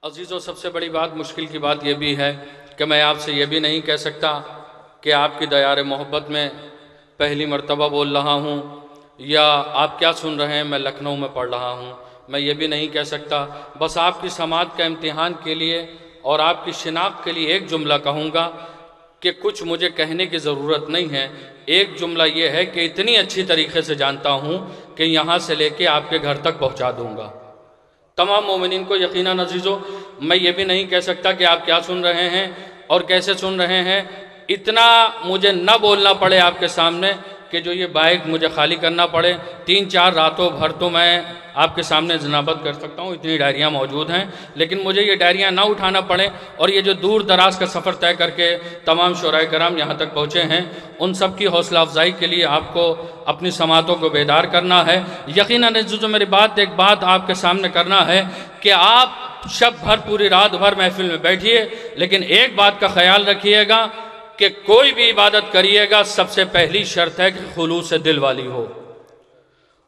عزیزوں، سب سے بڑی بات، مشکل کی بات یہ بھی ہے کہ میں آپ سے یہ بھی نہیں کہہ سکتا کہ آپ کی دیار محبت میں پہلی مرتبہ بول رہا ہوں، یا آپ کیا سن رہے ہیں میں لکھنؤ میں پڑھ رہا ہوں، میں یہ بھی نہیں کہہ سکتا۔ بس آپ کی سماعت کا امتحان کے لیے اور آپ کی شناخت کے لیے ایک جملہ کہوں گا کہ کچھ مجھے کہنے کی ضرورت نہیں ہے۔ ایک جملہ یہ ہے کہ اتنی اچھی طریقے سے جانتا ہوں کہ یہاں سے لے کے آپ کے گھر تک پہنچا دوں گا۔ تمام مومنین کو یقیناً عزیزوں، میں یہ بھی نہیں کہہ سکتا کہ آپ کیا سن رہے ہیں اور کیسے سن رہے ہیں۔ اتنا مجھے نہ بولنا پڑے آپ کے سامنے کہ جو یہ بائک مجھے خالی کرنا پڑے، 3-4 راتوں بھر تو میں آپ کے سامنے ضنابت کر سکتا ہوں، اتنی ڈائریاں موجود ہیں، لیکن مجھے یہ ڈائریاں نہ اٹھانا پڑے، اور یہ جو دور دراز کا سفر طے کر کے تمام شعراء کرام یہاں تک پہنچے ہیں، ان سب کی حوصلہ افزائی کے لیے آپ کو اپنی سماعتوں کو بیدار کرنا ہے۔ یقیناً جو میری ایک بات آپ کے سامنے کرنا ہے کہ آپ شب بھر پوری رات بھر محفل میں بیٹھیے، لیکن ایک بات کا خیال رکھیے گا کہ کوئی بھی عبادت کریے گا، سب سے پہلی شرط ہے کہ خلوص دل والی ہو،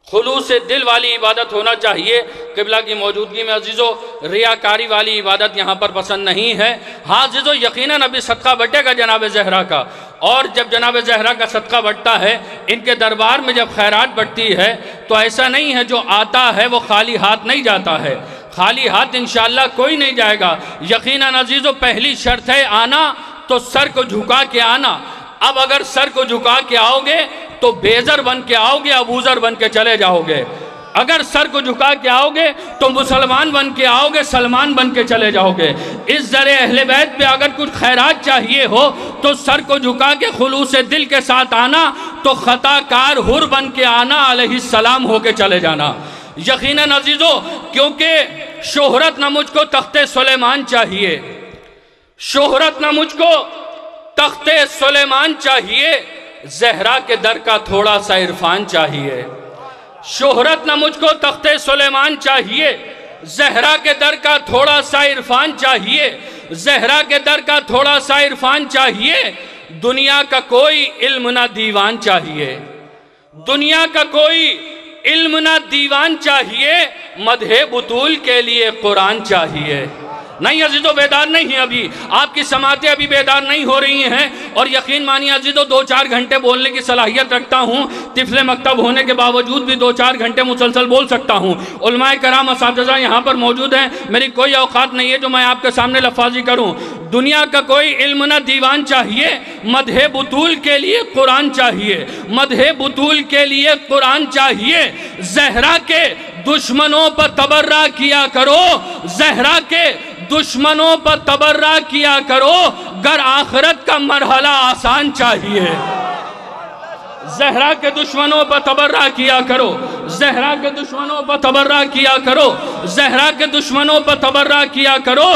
خلوص دل والی عبادت ہونا چاہیے۔ قبلہ کی موجودگی میں عزیزو ریاکاری والی عبادت یہاں پر پسند نہیں ہے۔ ہاں عزیزو، یقیناً ابھی صدقہ بٹے گا جناب زہرا کا، اور جب جناب زہرا کا صدقہ بٹتا ہے، ان کے دربار میں جب خیرات بٹتی ہے، تو ایسا نہیں ہے جو آتا ہے وہ خالی ہاتھ نہیں جاتا ہے، خالی ہاتھ انشاءاللہ کوئی نہیں جائے گا۔ یقیناً عزیزو پہلی شرط ہے آنا تو سر کو جھکا کے آنا۔ اب اگر سر کو جھکا کے آؤ گے تو بیزر بن کے آؤ گے، ابوذر بن کے چلے جاؤ گے۔ اگر سر کو جھکا کے آؤ گے تو مسلمان بن کے آؤ گے، سلمان بن کے چلے جاؤ گے۔ اس ذرے اہل بیت پہ اگر کچھ خیرات چاہیے ہو تو سر کو جھکا کے خلوص دل کے ساتھ آنا، تو خطا کار حر بن کے آنا، علیہ السلام ہو کے چلے جانا۔ یقیناً عزیزو، کیونکہ شہرت نہ مجھ کو تخت سلیمان چاہیے، شہرت نہ مجھ کو تخت سلیمان چاہیے، زہرا کے در کا تھوڑا سا عرفان چاہیے۔ شہرت نہ مجھ کو تخت سلیمان چاہیے، زہرا کے در کا تھوڑا سا عرفان چاہیے، زہرا کے در کا تھوڑا سا عرفان چاہیے، دنیا کا کوئی علم نہ دیوان چاہیے، دنیا کا کوئی علم نہ دیوان چاہیے، مدح بطول کے لیے قرآن چاہیے۔ نہیں عزیزو، بیدار نہیں ہیں ابھی، آپ کی سماعتیں ابھی بیدار نہیں ہو رہی ہیں، اور یقین مانیے عزیزو 2-4 گھنٹے بولنے کی صلاحیت رکھتا ہوں، طفل مکتب ہونے کے باوجود بھی 2-4 گھنٹے مسلسل بول سکتا ہوں۔ علماء کرام اساتذہ یہاں پر موجود ہیں، میری کوئی اوقات نہیں ہے جو میں آپ کے سامنے لفاظی کروں۔ دنیا کا کوئی علم نہ دیوان چاہیے، مدح بطول کے لیے قرآن چاہیے، مدح بطول کے لیے قرآن چاہیے۔ زہرا کے دشمنوں پر تبرہ کیا کرو، زہرا کے دشمنوں پر تبرہ کیا کرو، گر آخرت کا مرحلہ آسان چاہیے۔ زہرا کے دشمنوں پر تبرہ کیا کرو، زہرا کے دشمنوں پر تبرہ کیا کرو، زہرا کے دشمنوں پر تبرہ کیا کرو،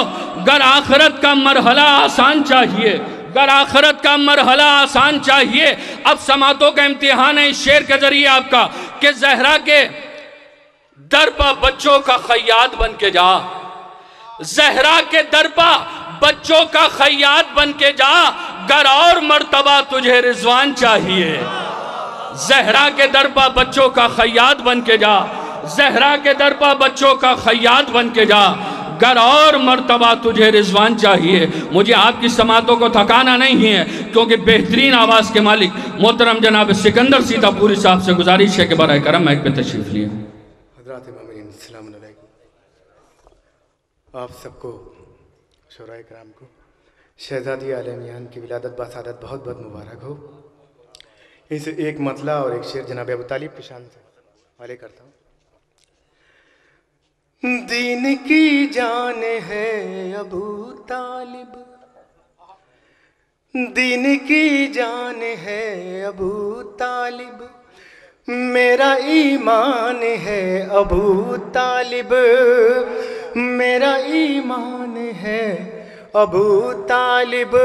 گر آخرت کا مرحلہ آسان چاہیے، گر آخرت کا مرحلہ آسان چاہیے۔ اب سماعتوں کا امتحان ہے اس شعر کے ذریعے آپ کا کہ زہرا کے در پر بچوں کا خیاط بن کے جا، زہرا کے در پر بچوں کا خیاط بن کے جا، گر اور مرتبہ تجھے رضوان چاہیے۔ زہرا کے در پر بچوں کا خیاط بن کے جا، زہرا کے در پر بچوں کا خیاط بن کے جا، گر اور مرتبہ تجھے رضوان چاہیے۔ مجھے آپ کی سماعتوں کو تھکانا نہیں ہے، کیونکہ بہترین آواز کے مالک محترم جناب سکندر سیتا پوری صاحب سے گزارش ہے کہ برائے کرم مائک پہ تشریف لیے۔ حضرات مومنین السلام علیکم، آپ سب کو، شعراء کرام کو شہزادی عالمیان کی ولادت بسعادت بہت بہت مبارک ہو۔ اس ایک مطلع اور ایک شعر جناب ابو طالب کی شان سے حوالے کرتا ہوں۔ دین کی جان ہے ابو طالب، دین کی جان ہے ابو طالب، میرا ایمان ہے ابو طالب، میرا ایمان ہے ابو طالب،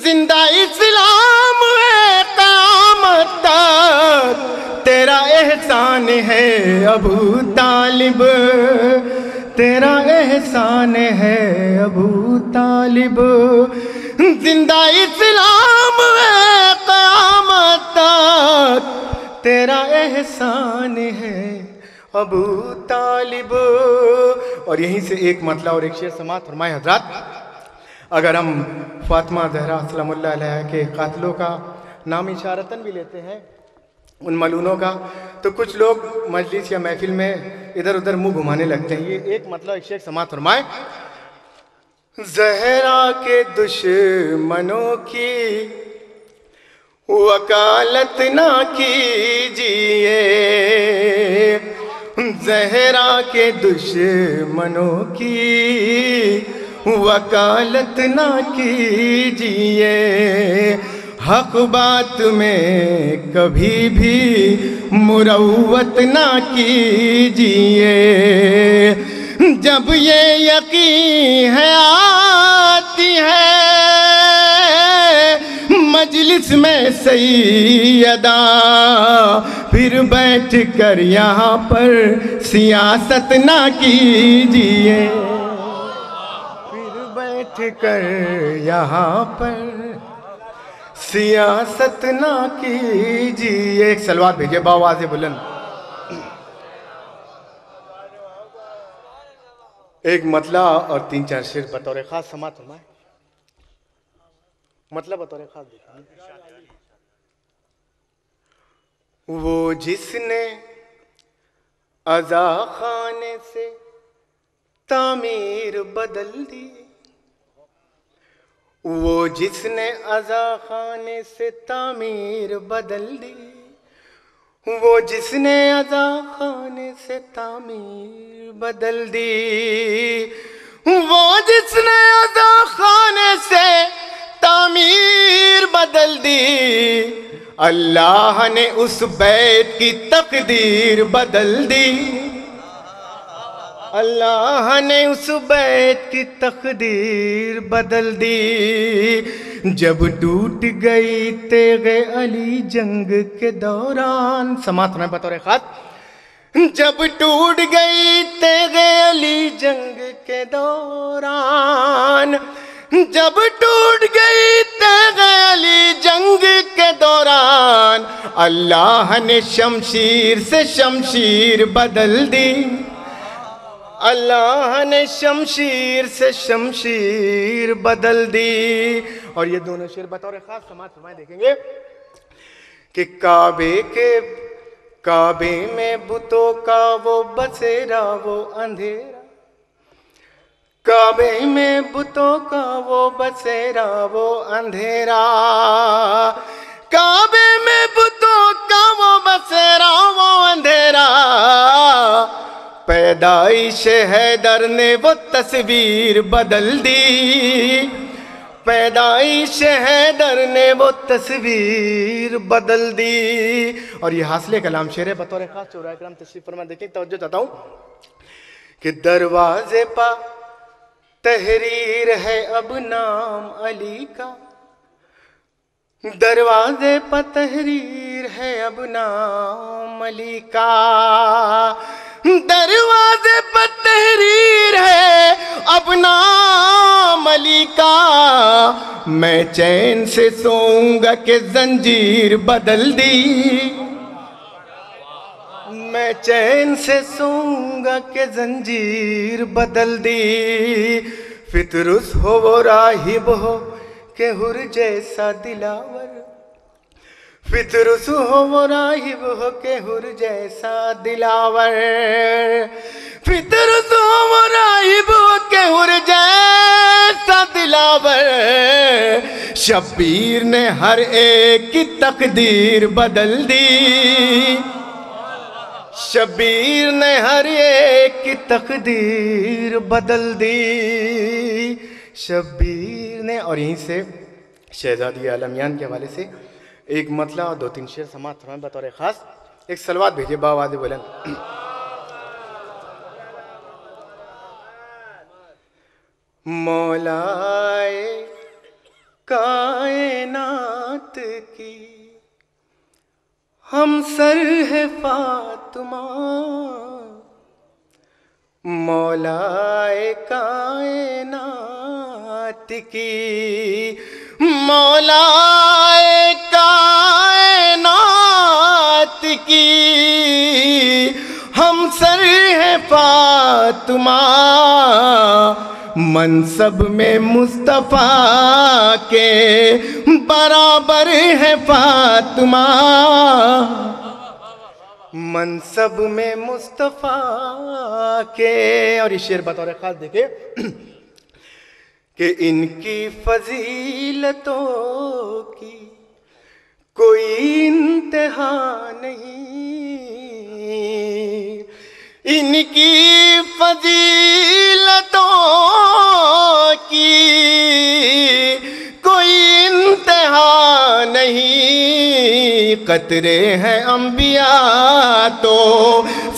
زندہ اسلام ہے قیامت تک، تیرا احسان ہے ابو طالب، تیرا احسان ہے ابو طالب، زندہ اسلام ہے قیامت تک، تیرا احسان ہے ابو طالب. اور یہیں سے ایک مطلع اور ایک شعر سماعت فرمائے حضرات. اگر ہم فاطمہ زہرا سلام اللہ علیہ کے قاتلوں کا نام اشارتاً بھی لیتے ہیں، ان ملونوں کا، تو کچھ لوگ مجلس یا محفل میں ادھر ادھر منہ گھمانے لگتے ہیں. یہ ایک مطلع ایک شعر سماعت فرمائے. زہرا کے دشمنوں کی وکالت نہ کیجیے، زہرا کے دشمنوں کی وکالت نہ کیجیے، حق بات میں کبھی بھی مروت نہ کیجیے. جب یہ یقین ہے آتی ہے مجلس میں سیدہ، پھر بیٹھ کر یہاں پر سیاست نہ کیجیے، پھر بیٹھ کر یہاں پر سیاست نہ کیجیے. ایک سلوات بھیجے بآواز بلند. ایک مطلع اور 3-4 شعر بطور خاص سماعت فرمائے. مطلب بطور خاص دیکھیں. وہ جس نے عزا خانے سے تعمیر بدل دی، وہ جس نے عزا خانے سے تعمیر بدل دی، وہ جس نے عزا خانے سے تعمیر بدل دی، وہ جس نے عزا خانے سے تعمیر بدل دی، اللہ نے اس بیت کی تقدیر بدل دی، اللہ نے اس بیت کی تقدیر بدل دی. جب ٹوٹ گئی تیغ علی جنگ کے دوران، سماعت میں بطور خاص. جب ٹوٹ گئی تیغ علی جنگ کے دوران، جب ٹوٹ گئی تیغ علی جنگ کے دوران، اللہ نے شمشیر سے شمشیر بدل دی، اللہ نے شمشیر سے شمشیر بدل دی. اور یہ دونوں شعر بطور خاص سماعت فرمائے دیکھیں گے کہ کعبے میں بتوں کا وہ بسیرا وہ اندھیرا، کعبے میں بتوں کا وہ بسیرا وہ اندھیرا، کعبے میں بتوں کا وہ بسیرا وہ اندھیرا، پیدائش حیدر نے وہ تصویر بدل دی، پیدائش حیدر نے وہ تصویر بدل دی. اور یہ حاصل کلام شعر بطور خاص شعراء کرام تشریف فرما. دیکھیں توجہ چاہتا ہوں کہ دروازے پا تحریر ہے اب نام علی کا، دروازے پا تحریر ہے اب نام علی کا، دروازے پر تحریر ہے اب نام علی کا، میں چین سے سوؤں گا کہ زنجیر بدل دی، میں چین سے سوؤں گا کہ زنجیر بدل دی. فطرس ہو وہ راہب ہو کہ حر جیسا دلاور، فطرس ہو وہ راہب ہو کہ حر جیسا دلاور، فطرس ہو وہ راہب ہو کہ حر جیسا دلاور، شبیر نے ہر ایک کی تقدیر بدل دی، شبیر نے ہر ایک کی تقدیر بدل دی، شبیر نے. اور یہیں سے شہزادی عالمیان کے حوالے سے ایک مطلع اور 2-3 شعر سماعت فرمائے بطور خاص. ایک سلوات بھیجیے بآواز بلند. مولائے کائنات کی ہم سر ہے فاطمہ، مولائے کائنات کی، مولائے کائنات کی ہم کوثر ہے فاطمہ، منصب میں مصطفیٰ کے برابر ہے فاطمہ، منصب میں مصطفیٰ کے. اور یہ شعر بطور خاص دیکھیں کہ ان کی فضیلتوں کی کوئی انتہا نہیں، ان کی فضیلتوں کی کوئی انتہا نہیں، قطرے ہیں انبیاء تو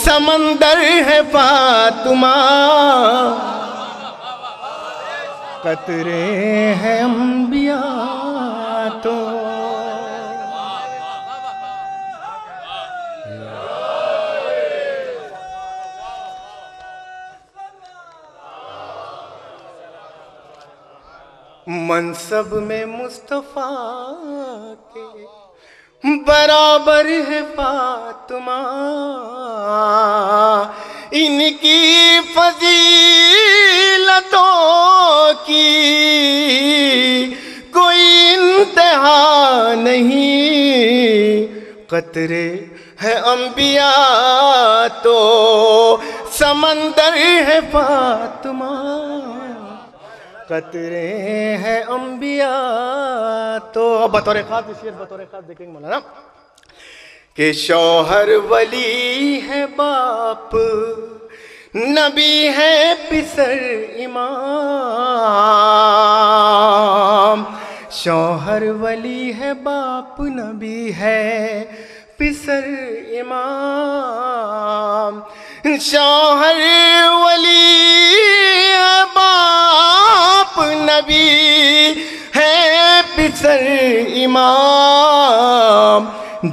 سمندر ہے فاطمہ، قطرے ہیں انبیاء تو. منصب میں مصطفیٰ کے برابر ہے فاطمہ، ان کی فضیلتوں کی کوئی انتہا نہیں، قطرے ہے انبیاء تو سمندر ہے فاطمہ، قطرے ہیں انبیاء تو. اب بطور خاص شعر بطور خاص دیکھیں گے مولانا کہ شوہر ولی ہے باپ، نبی ہے پسر امام، شوہر ولی ہے باپ، نبی ہے پسر امام، شوہر ولی ہے باپ، نبی ہے پسر امام،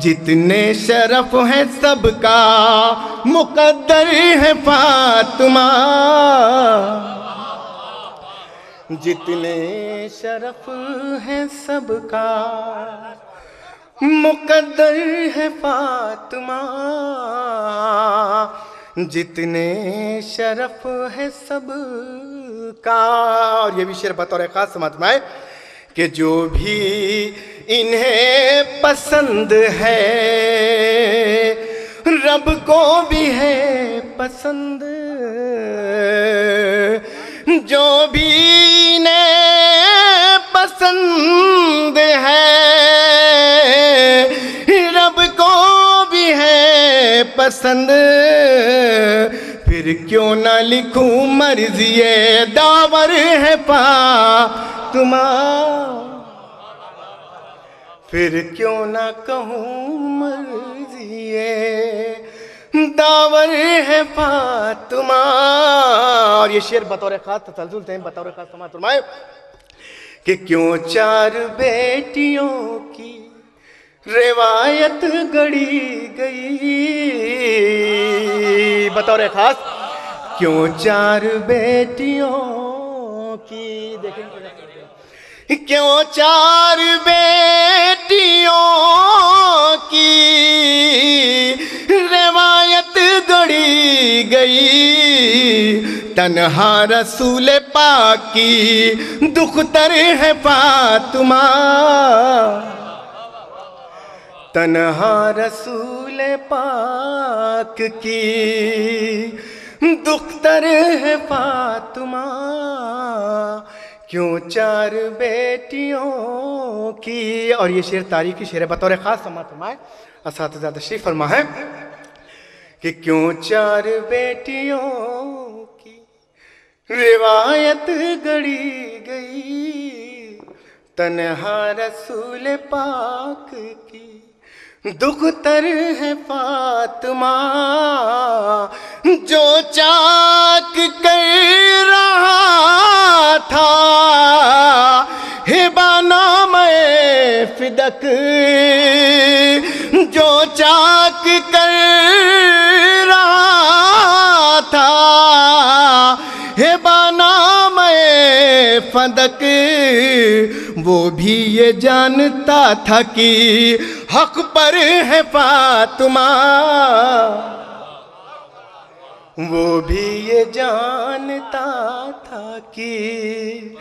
جتنے شرف ہیں سب کا مقدر ہے فاطمہ، جتنے شرف ہیں سب کا مقدر ہے فاطمہ، جتنے شرف ہے سب کا. اور یہ بھی شعر بطور خاص سماعت فرمائے کہ جو بھی انہیں پسند ہے رب کو بھی ہے پسند، جو بھی انہیں پسند ہے رب کو بھی ہے پسند، پھر کیوں نہ لکھوں مرضی داور ہے فاطمہ، پھر کیوں نہ کہوں مرضی داور ہے فاطمہ. اور یہ شعر بطور خاص تسلسل سے بطور خاص سماعت فرمائے کہ کیوں چار بیٹیوں کی روایت گڑی گئی، بطور خاص کیوں چار بیٹیوں کی، دیکھیں کیوں چار بیٹیوں کی روایت گڑی گئی، تنہا رسول پاک کی دختر ہے فاطمہ، تنہا رسول پاک کی دختر ہے فاطمہ، کیوں چار بیٹیوں کی. اور یہ شعر تاریخی شعر ہے بطور خاص سماعت فرمائے اساتذہ تشریف فرما ہے کہ کیوں چار بیٹیوں کی روایت گڑی گئی، تنہا رسول پاک کی دختر ہے فاطمہ، جو چاک کر رہا تھا ہبہ نامہ فدق، جو چاک کر رہا تھا ہبہ نامہ فدق، وہ بھی یہ جانتا تھا کہ حق پر ہے فاطمہ، وہ بھی یہ جانتا تھا کہ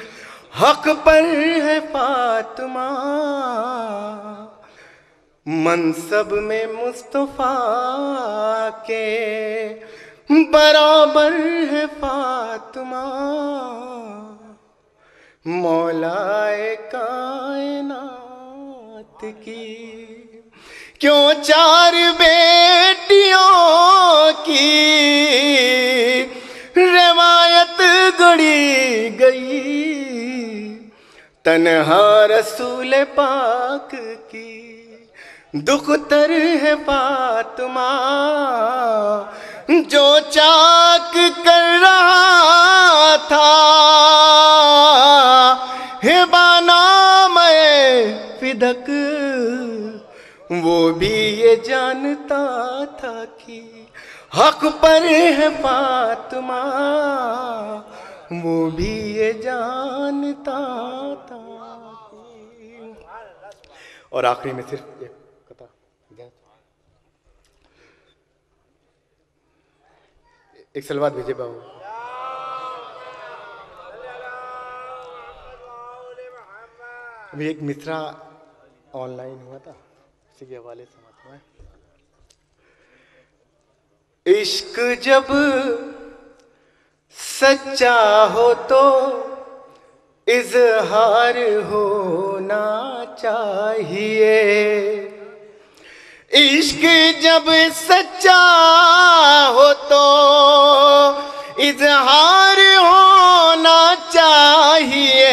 حق پر ہے فاطمہ، منصب میں مصطفیٰ کے برابر ہے فاطمہ، مولائے کائنات کی کیوں چار بیٹیوں کی روایت گڑی گئی، تنہا رسول پاک کی دختر ہے فاطمہ، جو چاک کر رہا تھا ہبہ نام فدق، وہ بھی یہ جانتا تھا کہ حق پر ہے فاطمہ، وہ بھی یہ جانتا تھا۔ اور آخری میں صرف ایک سلوات بھیجے باؤ۔ ابھی ایک مصرع آن لائن ہوا تھا، اسی کے حوالے سے بات ہوا ہے۔ عشق جب سچا ہو تو اظہار ہونا چاہیے، عشق جب سچا ہو تو اظہار ہونا چاہیے،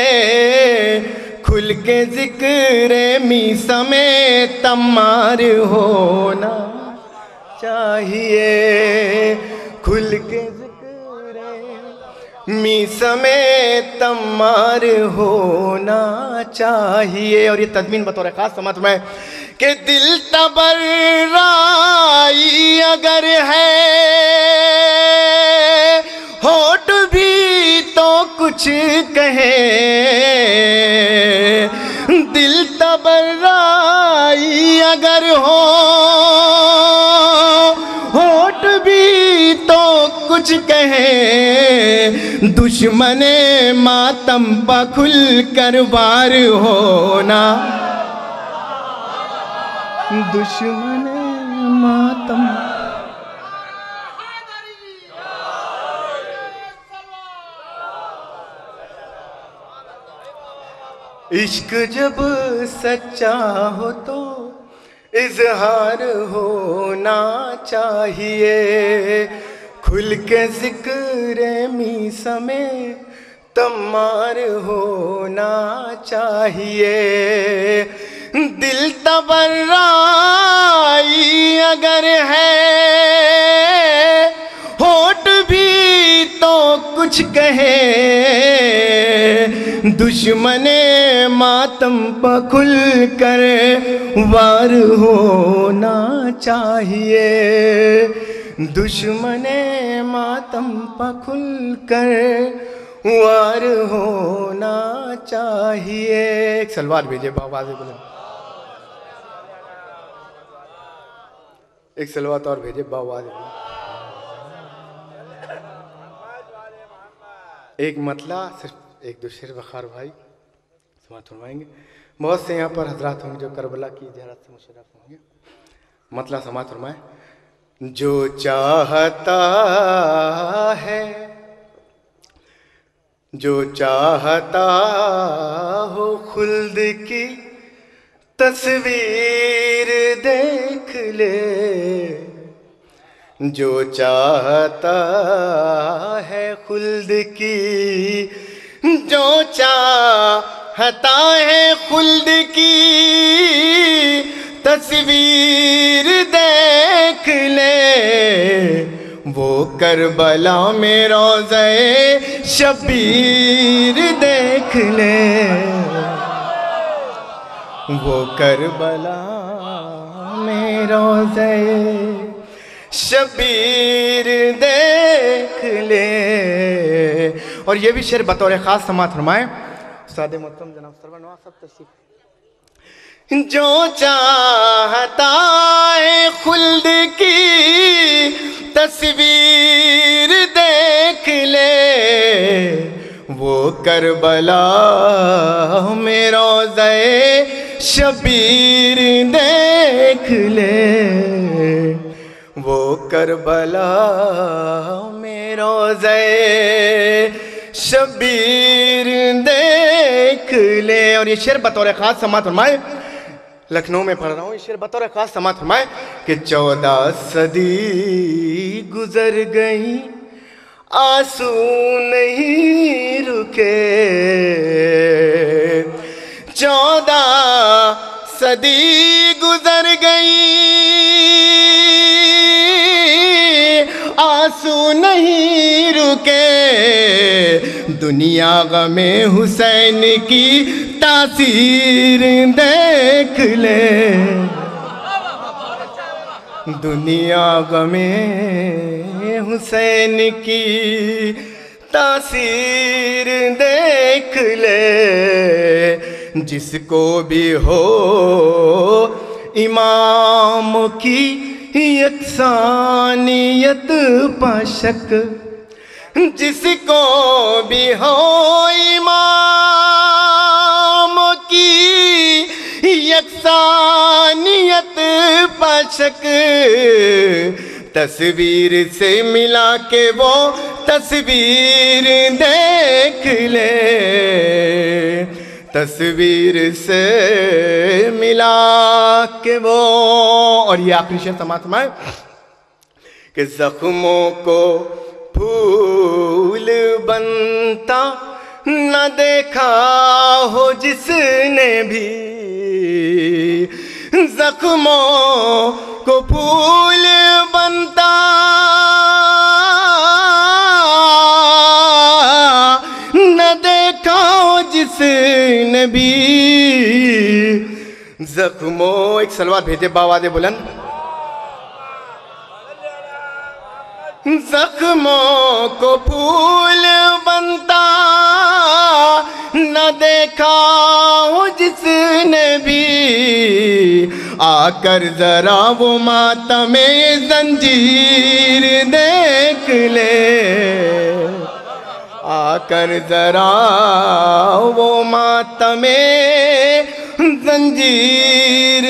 کھل کے ذکر میسا میں تمار ہونا چاہیے، کھل کے ذکر میسا میں تمار ہونا چاہیے۔ اور یہ تضمین بطور خاص سمجھ میں کہ دل تبرائی اگر ہے، ہونٹ بھی تو کچھ کہیں، دل تبرائی اگر ہو، ہونٹ بھی تو کچھ کہیں، دشمن ماتم پہ کھل کر وار ہونا، دشمن ماتم۔ عشق جب سچا ہو تو اظہار ہونا چاہیے، کھل کے ذکر میسا میں تمار ہونا چاہیے، دل تبرائی اگر ہے، ہونٹ بھی تو کچھ کہے، دشمن ماتم پہ کھل کر وار ہونا چاہیے، دشمن ماتم پہ کھل کر وار ہونا چاہیے۔ ایک سلوات بھیجے باواز بلند، ایک سلوات اور بھیجے باواز بلند۔ ایک مطلع صرف ایک دو شعر وقار بھائی سماعت فرمائیں گے۔ بہت سے یہاں پر حضرات ہوں گے جو کربلا کی زیارت سے مشرف ہوں گے۔ مطلع سماعت فرمائیں۔ جو چاہتا ہے، جو چاہتا ہو خلد کی تصویر دیکھ لے، جو چاہتا ہے خلد کی، جو چاہتا ہے خلد کی تصویر دیکھ لے، وہ کربلا میں روضہ شبیر دیکھ لے، وہ کربلا میں روضہ شبیر دیکھ لے۔ اور یہ بھی شعر بطور خاص سماعت فرمائیں۔ استاد محترم جناب سرور نواز صاحب تشریف۔ جو چاہتا ہے خلد کی تصویر دیکھ لے وہ کربلا میں روضہ شبیر دیکھ لے وہ کربلا میں روضہ شبیر دیکھ لے. اور یہ شعر بطور خاص سماعت فرمائے, لکھنؤ میں پڑھ رہا ہوں, یہ شعر بطور خاص سماعت فرمائے کہ 14 صدی گزر گئی آنسو نہیں رکے, 14 صدی گزر گئی آنسو نہیں رکے, دنیا غم حسین کی تاثیر دیکھ لے, دنیا غم حسین کی تاثیر دیکھ لے. جس کو بھی ہو امام کی یکسانیت پا شک, جس کو بھی ہو امام کی یکسانیت پا شک, تصویر سے ملا کے وہ تصویر دیکھ لے, تصویر سے ملا کے وہ. اور یہ آخری شعر سماعت فرمائے کہ زخموں کو پھول بنتا نہ دیکھا ہو جس نے بھی, زخموں کو پھول بنتا نہ دیکھا ہو جس نے بھی, زخموں. ایک سلوات بھیجے باواد بلند. زخموں کو پھول بنتا نہ دیکھا ہو جس نے بھی, آ کر ذرا وہ ماتم زنجیر دیکھ لے, آ کر ذرا وہ ماتم زنجیر